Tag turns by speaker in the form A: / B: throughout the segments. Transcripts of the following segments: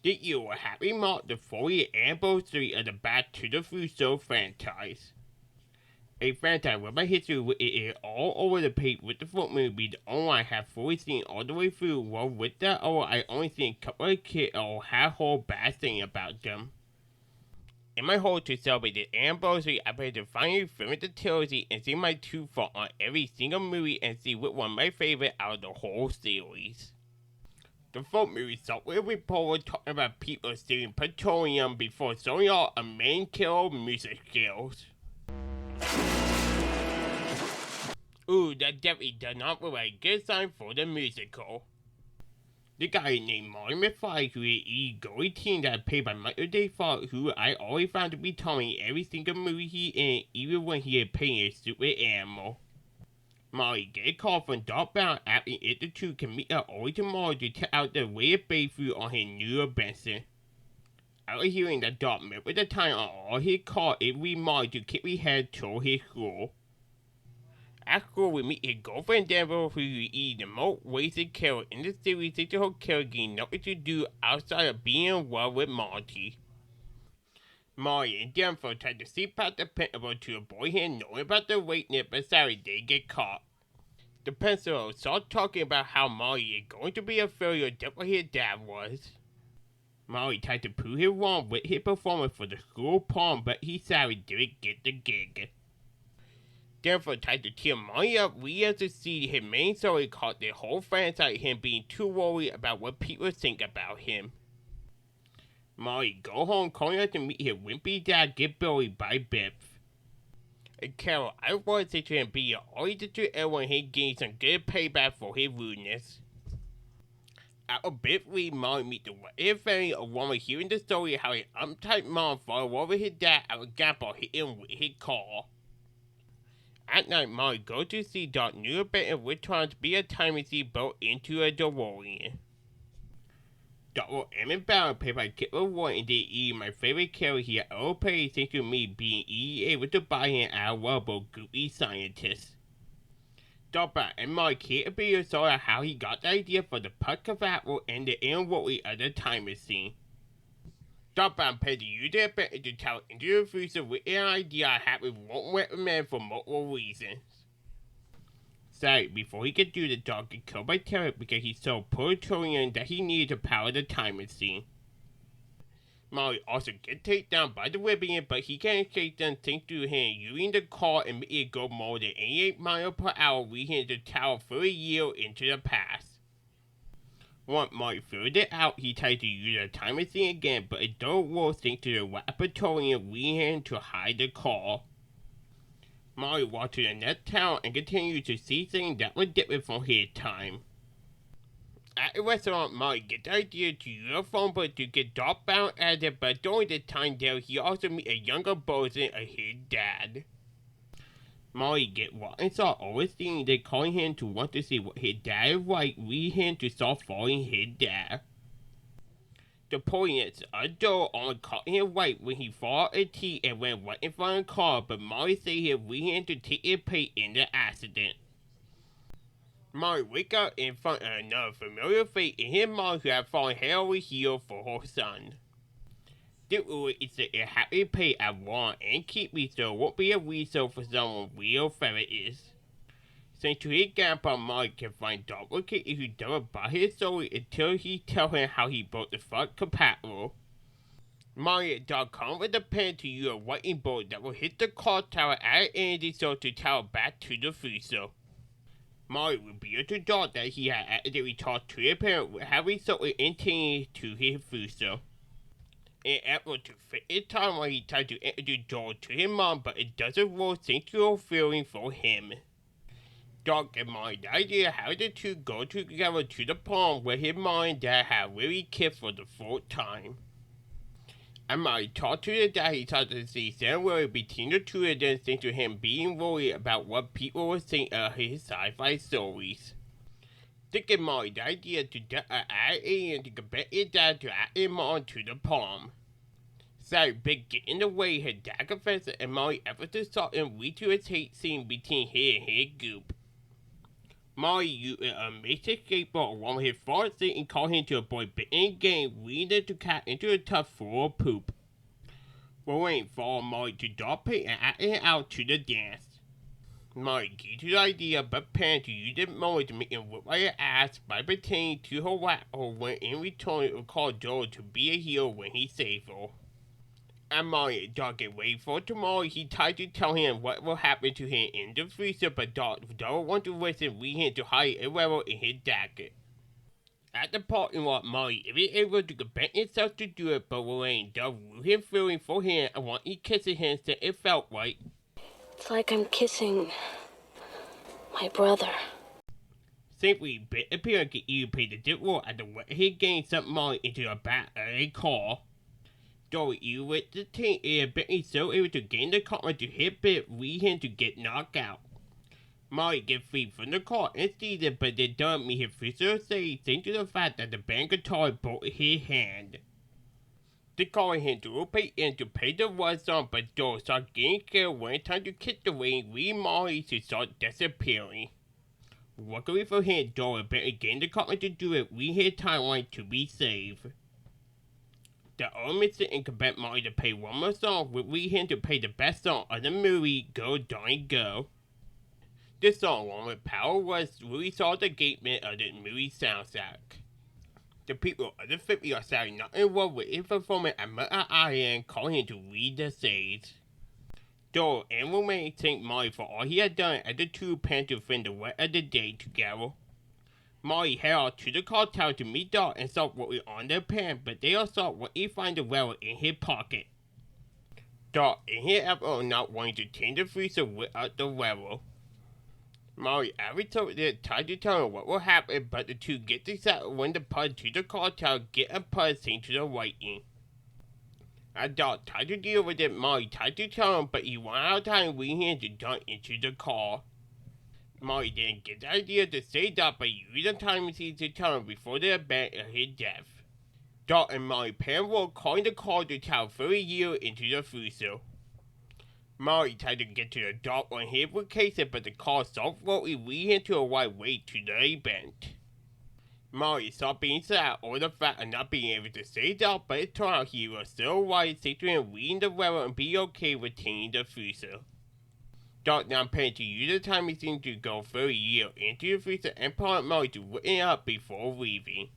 A: This year will happily mark the 40th anniversary of the Back to the Future franchise. A franchise with my history with it all over the page with the full movie. The only I have fully seen all the way through. Well, with that, I only seen a couple of kids or had a whole bad thing about them. In my hope to celebrate the anniversary, I plan to finally finish the trilogy and see my 2 for on every single movie and see which one my favorite out of the whole series. The folk movie starts with a reporter talking about people stealing petroleum before showing off a main killer music skills. Ooh, that definitely does not look like a good sign for the musical. The guy named Martin McFly, who is a goalie team that played by Michael J. Fox, who I always found to be Tommy in every single movie he in, even when he is playing a stupid animal. Molly gets a call from Doc Brown asking if the two can meet up early tomorrow to check out the weighted breakthrough on his new invention. After hearing that Doc met with the time on all his calls, it remarked to quickly head toward his school. At school, we meet his girlfriend Denver, who is the most wasted character in the series since her character getting nothing to do outside of being in love with Marty. Molly and Denver try to see past the principal to avoid him knowing about the weakness, but sorry, they get caught. The principal starts talking about how Molly is going to be a failure just like his dad was. Molly tried to prove him wrong with his performance for the school prom, but he sadly didn't get the gig. Denver tried to tear Molly up. We have to see his main story called the whole franchise him being too worried about what people think about him. Molly go home calling us to meet his wimpy dad get bullied by Biff. And Carol, I want to say to him be always to everyone he gained some good payback for his rudeness. After Biff leaves, Molly meet the what-if family along with hearing the story of how his uptight mom fought over his dad at a gamble hit him with his car. At night, Molly goes to see Doc new invention which turns to be a time machine built into a DeLorean. Dr. Emmett Bauer, played by Kit Warren, indeed is my favorite character he ever played, thanks to me being able to buy him as a lovable, goofy scientist. Doc Brown and Molly can't be a sort of how he got the idea for the puck convertible and the inwardly of the time machine. Doc Brown paid the user inventor to travel into the future with an idea I had with won't recommend for multiple reasons. Sorry, before he could do the dog get killed by terror because he sold petroleum that he needed to power the time machine. Molly also gets taken down by the Ribbon, but he can't escape them thanks to him using the car and making it go more than 88 miles per hour, leading the tower 30 years into the past. Once Molly figured it out, he tried to use the time machine again, but it don't work thanks to the white petroleum leading him to hide the car. Molly walked to the next town and continued to see things that were different from his time. At the restaurant, Molly gets the idea to use a phone book to get Doc Brown at it, but during this time there, he also meets a younger version of his dad. Molly gets what and saw overseeing they calling him to want to see what his dad is like, lead him to start following his dad. The point is, a door only caught him right when he fought a T and went right in front of the car, but Molly said he would lead him to take his place in the accident. Molly wakes up in front of another familiar face in his mom who had fallen head over heels for her son. This rule is that it happily pay at one and keep me so it won't be a resale for someone real ferret is. Since to his grandpa, Molly can find Doc Wicked if he doesn't buy his story until he tells him how he built the fuck compatible. Molly and Doc come with a pen to use a writing board that will hit the clock tower at an energy source to tower back to the future. Molly revealed to Doc that he had accidentally talked to his parent would have resulted in taking to his future. In an effort to fit his timeline, he tried to introduce Doc to his mom, but it doesn't work thanks to her feeling for him. Doc and Molly the idea how the two go together to the prom where his mom and dad have really kissed for the fourth time. And Molly talked to the dad he tried to see similarity between the two of them thanks to him being worried about what people would think of his sci-fi stories. Dick and Molly the idea to get an ad alien to convince his dad to add him on to the prom. Sorry, Big get in the way, her dad confesses and Molly efforts to stop him lead to a hate scene between he and his group. Molly used an amazing skateboard along with his force and called him to avoid bitten game, leading the cat into a tub full of poop. Rowan followed Molly to dog pit and acted out to the dance. Molly gave the idea but planned to use the moment to make him look like an ass by pretending to her whack her when in return it would call Joel to be a hero when he saved her. And Molly and Dog get ready for tomorrow. He tried to tell him what will happen to him in the future, but Dog don't want to listen, leading him to hide a rebel in his jacket. At the parking lot, Molly is able to convince himself to do it, but Lorraine does woo him feeling for him and want to kiss him since it felt right.
B: It's like I'm kissing my brother.
A: Simply, Bit appeared to either pay the dip roll at the way he gained some Molly into the back of a car. Dory, you with the team, is Bentley so able to gain the car to hit Bit, lead him to get knocked out. Molly gets free from the car and sees it, but they don't meet his physical save thanks to the fact that the band guitar broke his hand. They call him to pay in to pay the one song, but Dory starts getting scared when it's time to kiss the ring, leaving Molly to start disappearing. Luckily for him, Dory Bentley gained the car to do it, leaving his timeline to be saved. The only missing prevent Molly to pay one more song would lead him to pay the best song of the movie, Go Donnie Go. This song, along with Power, was really saw the engagement of the movie soundtrack. The people of the 50s are sadly not in love with his performance and Mother Ian calling him to lead the stage. Doyle and Romaine thank Molly for all he had done as the two plan to spend the rest of the day together. Molly head off to the car tower to meet Doc and start working on their plan, but they also want to find the railroad in his pocket. Doc and his effort not wanting to change the freezer without the railroad. Molly every time tried to tell her what will happen, but the two get decided when the pud to the car tower get a pud seen to the writing. As Doc tried to deal with it, Molly tried to tell him, but he ran out of time leading him to jump into the car. Molly then gets the idea to save Doc by using the time machine to tell him before the event of his death. Doc and Molly plan well calling the car to travel 30 years into the future. Molly tried to get to the Doc on his vacation, but the car softly leading him to a wide way to the event. Molly stopped being sad over the fact of not being able to save Doc, but it turned out he was still alive, safe to him leading the railroad and be okay with changing the future. Doc now planned to use the time machine to go 30 years into the future and prompt Molly to wake up before leaving.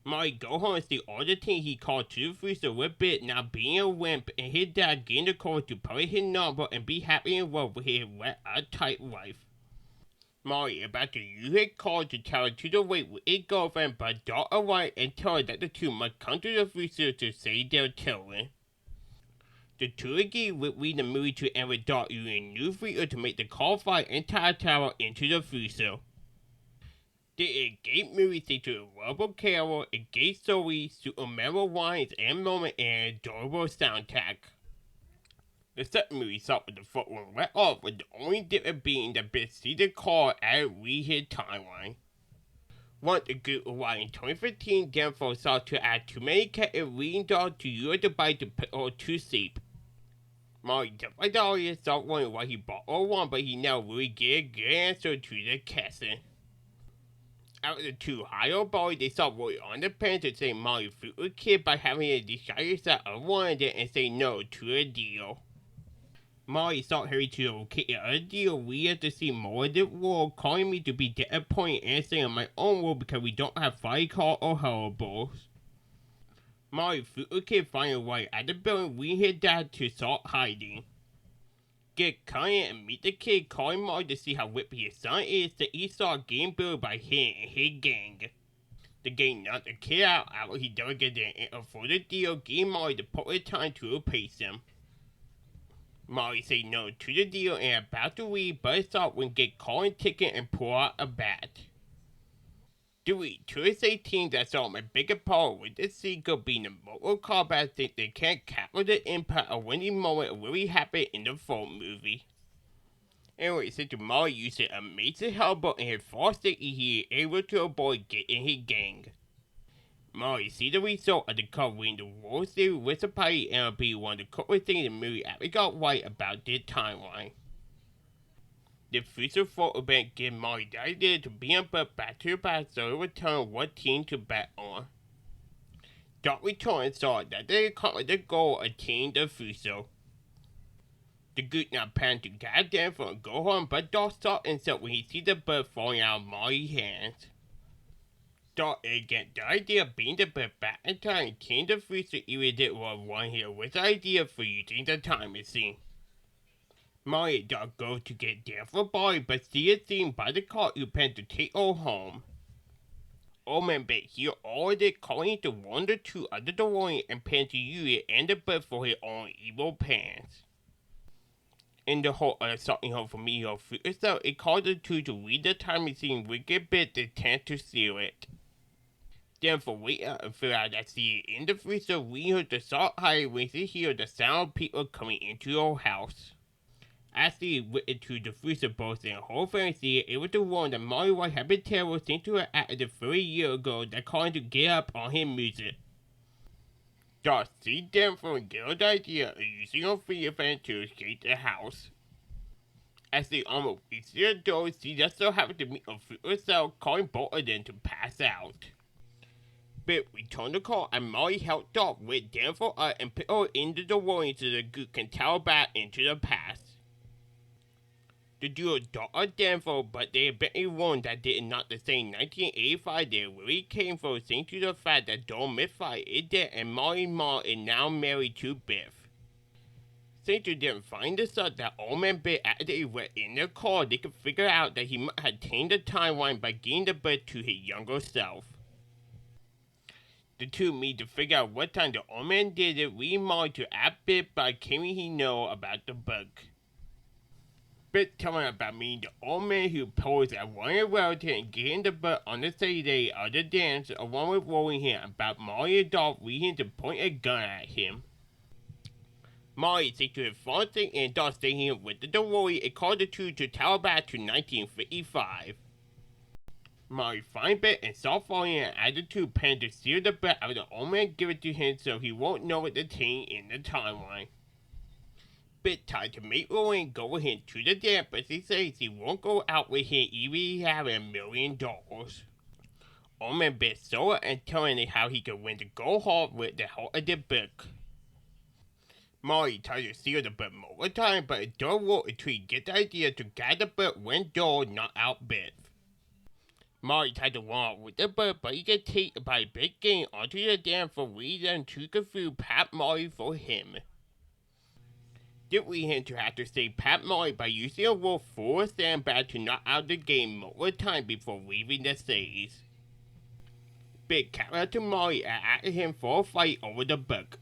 A: Molly go home and see all the things he called to the future with Bit now being a wimp and his dad getting the courage to play his number and be happy in love with his wet tight wife. Molly about to use his call to tell her to the wait with his girlfriend, but Doc arrived and told her that the two must come to the future to save their children. The two agree with leading the movie to end with Doc using new freezer to make the car fly entire tower into the future. The engaged movie features a lovable carol, engaged stories, super memorable lines and moments, and an adorable soundtrack. The second movie starts with the foot one right off, with the only difference being that Bit sees the car as read his timeline. Once the group arrived in 2015, Jennifer sought to add too many cat and reading dogs to use a device to put her to sleep. Molly jumped like the audience, started wondering why he bought her one, but he now really get a good answer to the question. After the two higher boys, they started working on the plan to save Molly through a kid by having a desire set of wanted it and say no to a deal. Molly sought Harry to locate a deal. We have to see more of the world, calling me to be disappointed and stay on my own world because we don't have fire car or horribles. Molly threw a kid finding right at the building, leading his dad to start hiding. Get Kanye and meet the kid, calling Molly to see how whippy his son is, that he saw getting bullied by him and his gang. The gang knocked the kid out after he dug it in and afforded the deal, getting Molly to put in time to replace him. Molly said no to the deal and about to leave, but stopped when Get called a ticket and pulled out a bat. Dewey, 218 that saw my bigger part with the sequel being the Mortal Kombat think they can't capture the impact of when the moment really happened in the full movie. Anyway, since Molly used an amazing helmet and his false sticky, he is able to avoid getting his gang. Molly see the result of the covering the World Series with the party and be one of the coolest things the movie actually got right about this timeline. The future thought event gave Molly the idea to bring Bert back to the past so it would determine what team to bet on. Dot returned and saw that they accomplished the goal of Team the Future. The good now planned to grab them and go home, but Dot stopped himself when he see the bird falling out of Molly's hands. Dot again the idea of bringing the bird back in time and Team the Future even did what one here with the idea for using the time machine. Molly and Dot go to get there for Bobby, but see it seen by the car who planned to take her home. Old Man Bet hear all of it, calling to warn the two other DeLorean and plan to use it and the bird for his own evil plans. In the hope of something home for me or for itself, it caused the two to read the time machine with a bit the intent to steal it. Then for wait out and figure out that see it in the freezer, we heard the salt high when they hear the sound of people coming into your house. As they went into the freezer both and whole family able to warn that Molly White had been terrible since to her acted 30 years ago that called him to get up on his music. Dot see them from a good idea of using her free event to escape the house. As they almost reach their door, she just so happened to meet a future self, calling both of them to pass out. Bit returned the call and Molly helped Dot with them for her and put her into the warning so the good can travel back into the past. The duo Dot are Danville, but they have been warned that they are not the same 1985 they really came from thanks to the fact that Dawn Midfight is dead and Molly's mom is now married to Biff. Thanks to them finding this out that Old Man Biff actually went in their car, they could figure out that he might have changed the timeline by giving the bird to his younger self. The two meet to figure out what time the old man did it, leading Molly to ask Biff by claiming he know about the book. Biff telling about meeting the old man who posed as one of the relatives and getting the book on the same day of the dance, along with warning him about Molly and Dolph leading to point a gun at him. Molly said to his phone thing and Dolph staying with the DeLorean and called the two to travel back to 1955. Molly finds Biff and starts following him as the two plan to steal the book out of the old man give it to him so he won't know what the thing in the timeline. Biff tried to make Lorraine go with him to the dance, but she says he won't go out with him even if he has $1 million. Old Man Biff saw her and telling her how he could win the gold hard with the help of the book. Molly tried to steal the book more times, but it don't work until he gets the idea to guide the book when Dole knocked out Biff. Molly tried to run off with the book, but he gets taken by a big game onto the dam for reason to confuse Pat Molly for him. This leads him to have to save Pat Molly by using a wolf full of sandbag to knock out the game multiple times before leaving the stage. Big came out to Molly and asked him for a fight over the book.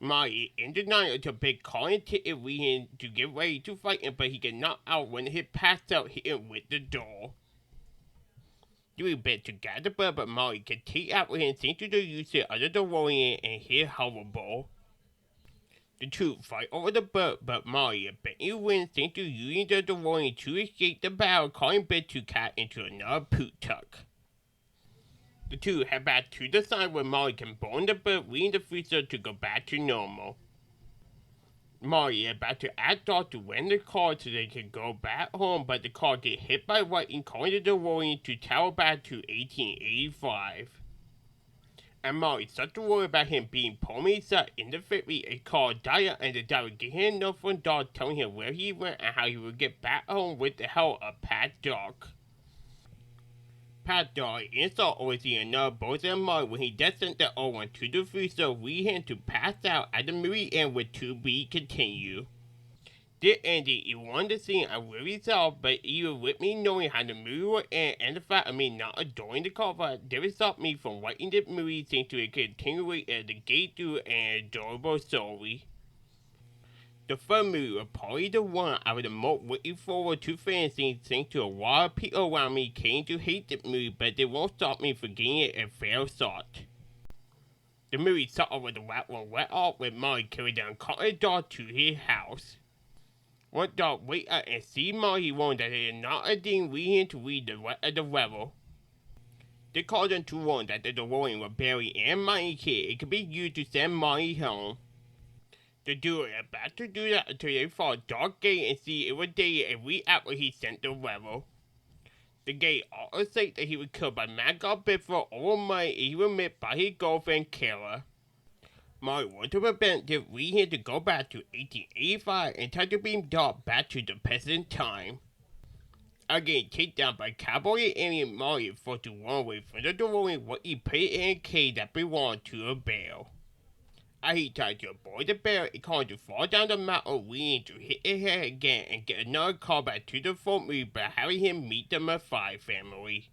A: Molly in denial until Big called him ticket lead him to get ready to fight him, but he get knocked out when he passed out hit him with the door. Doing Bit to get the book, but Molly can take out with him thanks to the use of the DeLorean and his hoverboard. The two fight over the book, but Molly eventually wins thanks to using the DeLorean to escape the battle, calling Bit to cat into another poop truck. The two head back to the side where Molly can burn the book, leading the freezer to go back to normal. Molly is about to ask Dot to rent the car so they can go back home, but the car gets hit by lightning, calling the DeLorean to travel back to 1885. And Molly starts to worry about him being permanently stuck in the factory. A car died and the driver gave him a note from Dot telling him where he went and how he would get back home with the help of Pat Dog. Pat Dog installed overseeing another boat and Molly when he just sent the old one to the freezer, leading him to pass out at the movie end with to be continued. This ending, you wanted to see I really saw, but even with me knowing how the movie would end and the fact of me not adoring the cover, didn't stop me from writing the movie thanks to a continuation of the gate through an adorable story. The first movie was probably the one I was the most looking forward to fantasy thanks to a lot of people around me came to hate the movie, but they won't stop me from giving it a fair shot. The movie started over the rat one went off with Molly carrying down Cotton Dog to his house. One dog wake up and see Molly warned that it is not a thing leading him to read the rest of the level. They called them to warn that the DeLorean was buried in a mining kit. It could be used to send Molly home. The duo are about to do that until they fall dark gate and see it was day a week after he sent the level. The gate also said that he was killed by Mad God before over money he was met by his girlfriend Kara. Molly wanted to prevent this lead him to go back to 1885 and try to bring Doc back to the present time. Again taken down by Cowboy and Alien, Molly forced to run away from the DeLorean what he put it in a cage that belonged to a bear. As he tried to avoid the bear, it caused him to fall down the mountain, leading to hit his head again and get another call back to the phone movie by having him meet the Maffei family.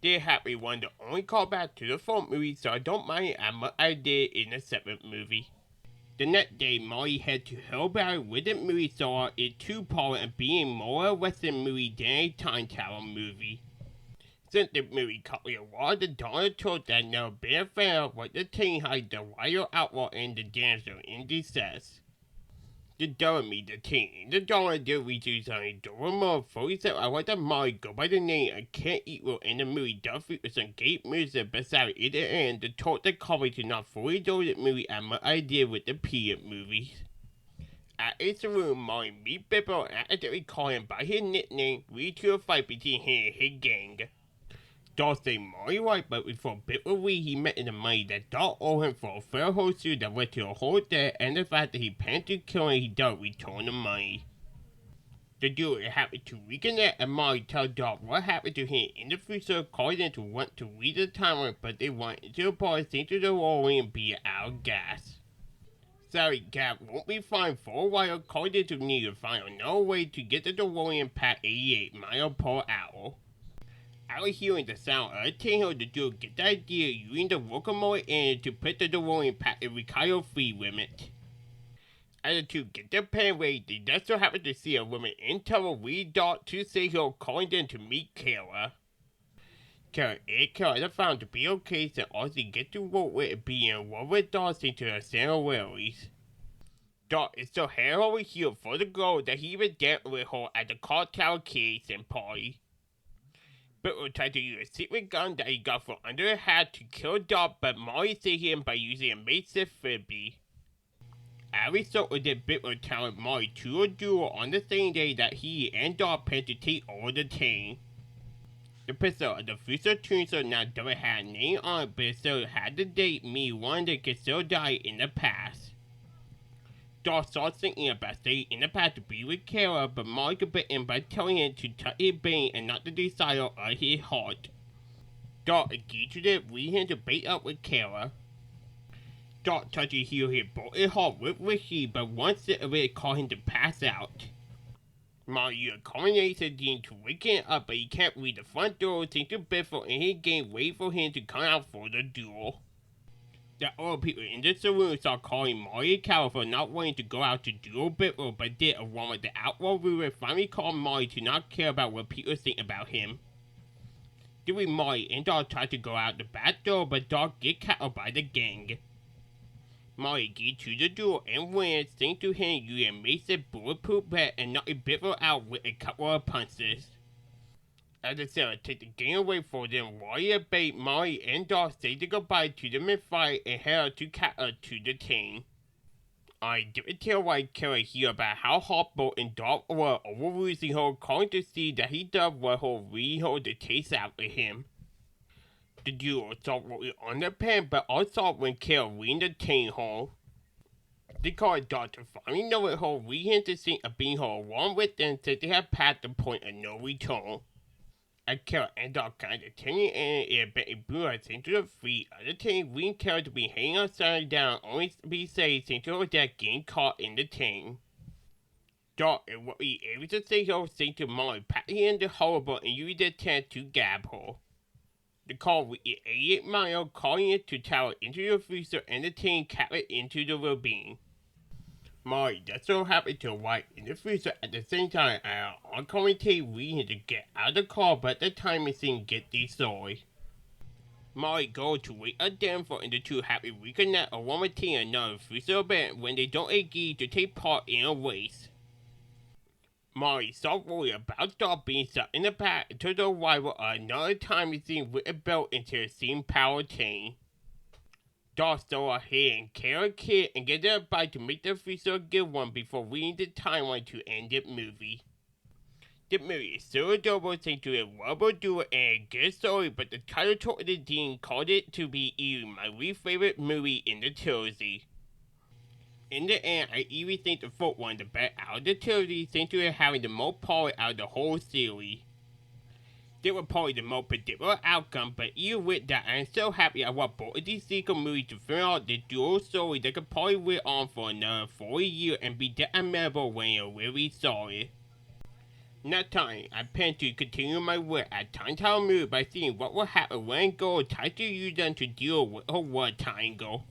A: This happened one of the only callback to the phone movie, so I don't mind as much as I did in the seventh movie. The next day, Molly headed to Hellbound with the movie saw it two-part and being more a Western movie than a time travel movie. Since the movie covered a lot of the Donald Trump that never been a fan of, what the teen hide the wild outlaw and the dancer in distress. The Dormy, the teen, and the Donald did reduce on a Dormo 47 I want the Molly go by the name of Can't Eat Well in the movie Duffy with some great music beside it at the end to talk the cover to not fully do the movie as much I did with the period movies. At a saloon, Molly meet Bippo and accidentally call him by his nickname, leading to a fight between him and his gang. Doc said Molly right, but before Bippo leave, he met in the money that Doc owed him for a fair wholesale that went to a whole debt and the fact that he planned to kill him, he does return the money. The duo is happy to reconnect and Molly tells Doc what happened to him in the future, calling them to want to read the timer, but they went into the party thinking to the DeLorean and be out of gas. Sorry, Gap won't be fine for a while, calling them to need to find another way to get the DeLorean past 88 miles per hour. After hearing the sound of a tail, the duo get the idea using the locomotive engine to put the DeLorean past the required speed limit. As the two get their pen ready, they just so happen to see a woman in trouble read Doc to say her, calling them to meet Kara. Kara and Kara are found to be okay, so also get to work with it being in love with Doc into her similarities. Doc is so head over heels for the girl that he even danced with her at the cocktail kissing party. Bippo tried to use a secret gun that he got from under a hat to kill Doc, but Molly saved him by using a massive frisbee. As a result of this, Bippo telling Molly to a duel on the same day that he and Doc plan to take over the team. The pistol of the future twins now doesn't have a name on it, but it still had the date, meaning one of them could still die in the past. Doc starts thinking about staying in the past to be with Kara, but Molly could beat him by telling him to touch his brain and not the desire of his heart. Doc agreed to this, leading him to bait up with Kara. Doc tried to heal his broken heart with whiskey, but one sip of it caused him to pass out. Molly used a combination to wake him up, but he can't read the front door, thanks to Biffle and his gang wait for him to come out for the duel. The other people in the saloon started calling Molly and Kara for not wanting to go out to duel Biffle, but did along with the outlaw ruler finally called Molly to not care about what people think about him. Then Molly and Doc tried to go out the back door, but Doc get caught by the gang. Molly agreed to the duel and wins thanks to him using a massive bulletproof bat and knocking Biffle out with a couple of punches. As the Sarah take the game away for them, Warrior bait Molly and Doc say goodbye to them in fight and head out to capture to the team. I didn't tell why Kara hear about how heartbroken Doc were over losing her, calling to see that he does what her read her to taste out of him. The duo saw what was on the pen, but also when Kara read the team home. They called Doc to finally know it her, read him to think of being her along with them since they had passed the point of no return. As Kara and Doc kind of turning in, it bent a blue eyes into the feet of the team, leading Kara to be hanging upside down, only to be saved since her death getting caught in the team. Doc and what we able to say her saying to Molly, patting in the horrible and using the tent to gab her. The call with 88 miles, calling it to tower into the future and the team captured into the ravine. Molly just so happened to arrive in the future at the same time as our oncoming team leading to get out of the car, but the time machine get destroyed. Molly goes to wait a Denver and the two happy reconnect along with team another future event when they don't agree to take part in a race. Molly starts worried about Doc being stuck in the past until the arrival of another time machine with a belt into the same power chain. Just go ahead and kill a kid and get their bite to make the future a good one before reading the timeline to end the movie. The movie is so adorable thanks to a rubber duo and a good story, but the title of the dean called it to be even my least favorite movie in the trilogy. In the end, I even think the fourth one the best out of the trilogy thanks to it having the most power out of the whole series. They were probably the most predictable outcome, but even with that, I am so happy I watched both of these sequel movies to figure out the dual story that could probably live on for another 40 years and be that memorable when you really saw it. Next time, I plan to continue my work at Time Movie by seeing what will happen when Gold tries to use them to deal with her war triangle.